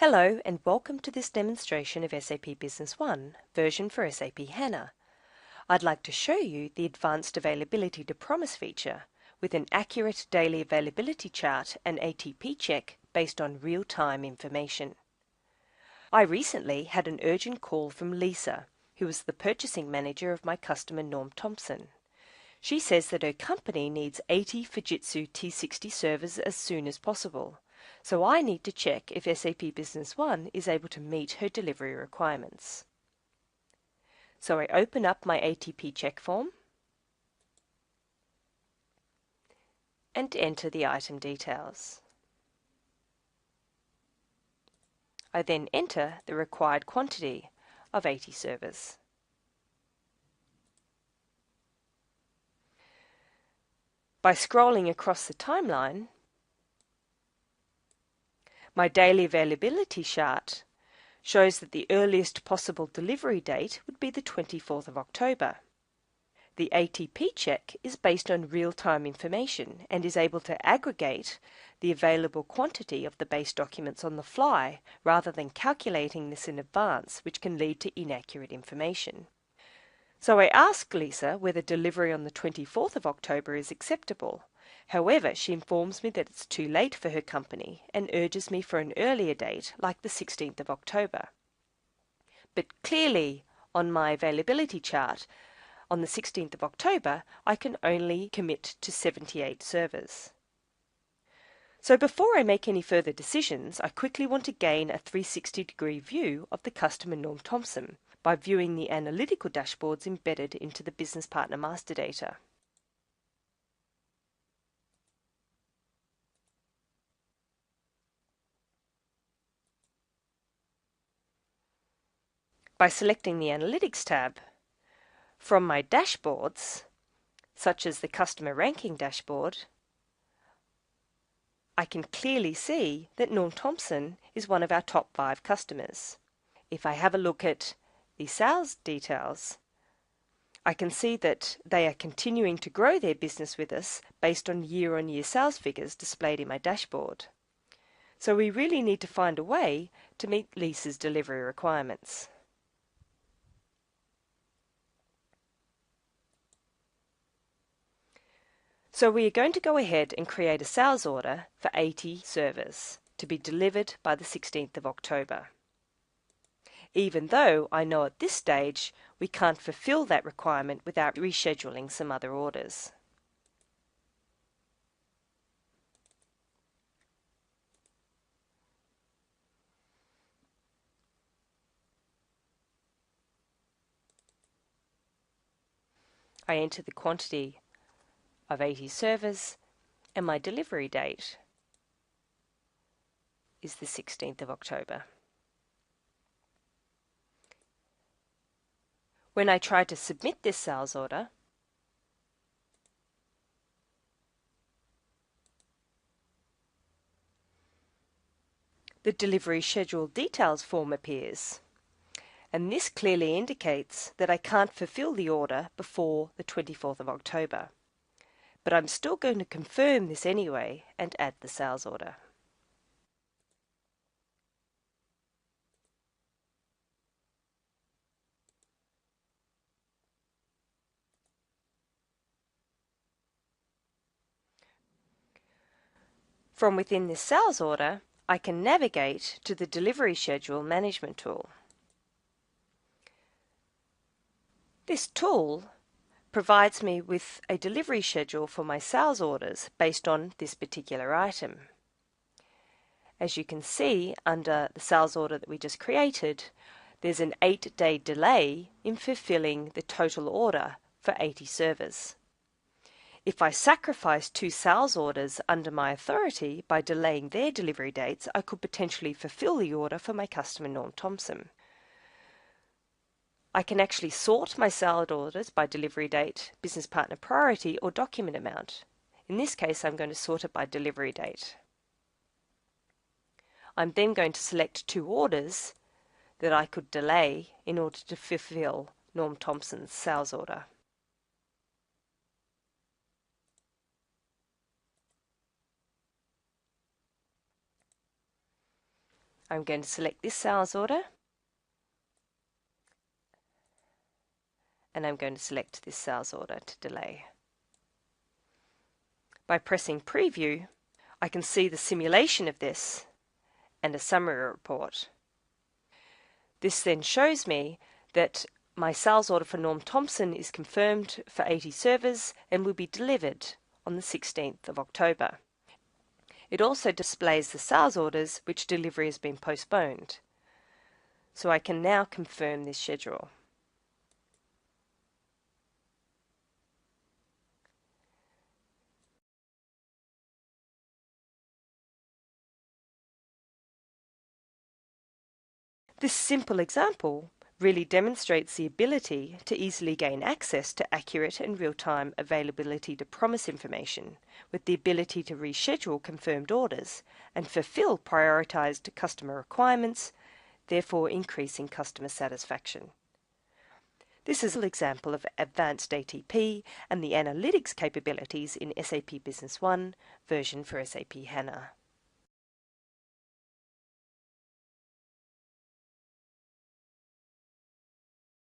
Hello and welcome to this demonstration of SAP Business One, version for SAP HANA. I'd like to show you the Advanced Availability to Promise feature with an accurate daily availability chart and ATP check based on real-time information. I recently had an urgent call from Lisa, who is the purchasing manager of my customer Norm Thompson. She says that her company needs 80 Fujitsu T60 servers as soon as possible. So I need to check if SAP Business One is able to meet her delivery requirements. So I open up my ATP check form and enter the item details. I then enter the required quantity of 80 servers. By scrolling across the timeline, my daily availability chart shows that the earliest possible delivery date would be the 24th of October. The ATP check is based on real-time information and is able to aggregate the available quantity of the base documents on the fly rather than calculating this in advance, which can lead to inaccurate information. So I asked Lisa whether delivery on the 24th of October is acceptable. However, she informs me that it's too late for her company and urges me for an earlier date, like the 16th of October. But clearly, on my availability chart, on the 16th of October, I can only commit to 78 servers. So before I make any further decisions, I quickly want to gain a 360-degree view of the customer Norm Thompson by viewing the analytical dashboards embedded into the Business Partner Master Data. By selecting the Analytics tab, from my dashboards, such as the Customer Ranking dashboard, I can clearly see that Norm Thompson is one of our top 5 customers. If I have a look at the sales details, I can see that they are continuing to grow their business with us based on year-on-year sales figures displayed in my dashboard. So we really need to find a way to meet Lisa's delivery requirements. So we are going to go ahead and create a sales order for 80 servers to be delivered by the 16th of October. Even though I know at this stage we can't fulfill that requirement without rescheduling some other orders. I enter the quantity of 80 servers and my delivery date is the 16th of October. When I try to submit this sales order, the delivery schedule details form appears, and this clearly indicates that I can't fulfill the order before the 24th of October. But I'm still going to confirm this anyway and add the sales order. From within this sales order, I can navigate to the Delivery Schedule Management tool. This tool provides me with a delivery schedule for my sales orders based on this particular item. As you can see, under the sales order that we just created, there's an 8-day delay in fulfilling the total order for 80 servers. If I sacrifice 2 sales orders under my authority by delaying their delivery dates, I could potentially fulfill the order for my customer Norm Thompson. I can actually sort my sales orders by delivery date, business partner priority, or document amount. In this case, I'm going to sort it by delivery date. I'm then going to select 2 orders that I could delay in order to fulfill Norm Thompson's sales order. I'm going to select this sales order, and I'm going to select this sales order to delay. By pressing Preview, I can see the simulation of this and a summary report. This then shows me that my sales order for Norm Thompson is confirmed for 80 servers and will be delivered on the 16th of October. It also displays the sales orders which delivery has been postponed. So I can now confirm this schedule. This simple example really demonstrates the ability to easily gain access to accurate and real-time availability to promise information, with the ability to reschedule confirmed orders and fulfill prioritized customer requirements, therefore increasing customer satisfaction. This is an example of advanced ATP and the analytics capabilities in SAP Business One version for SAP HANA.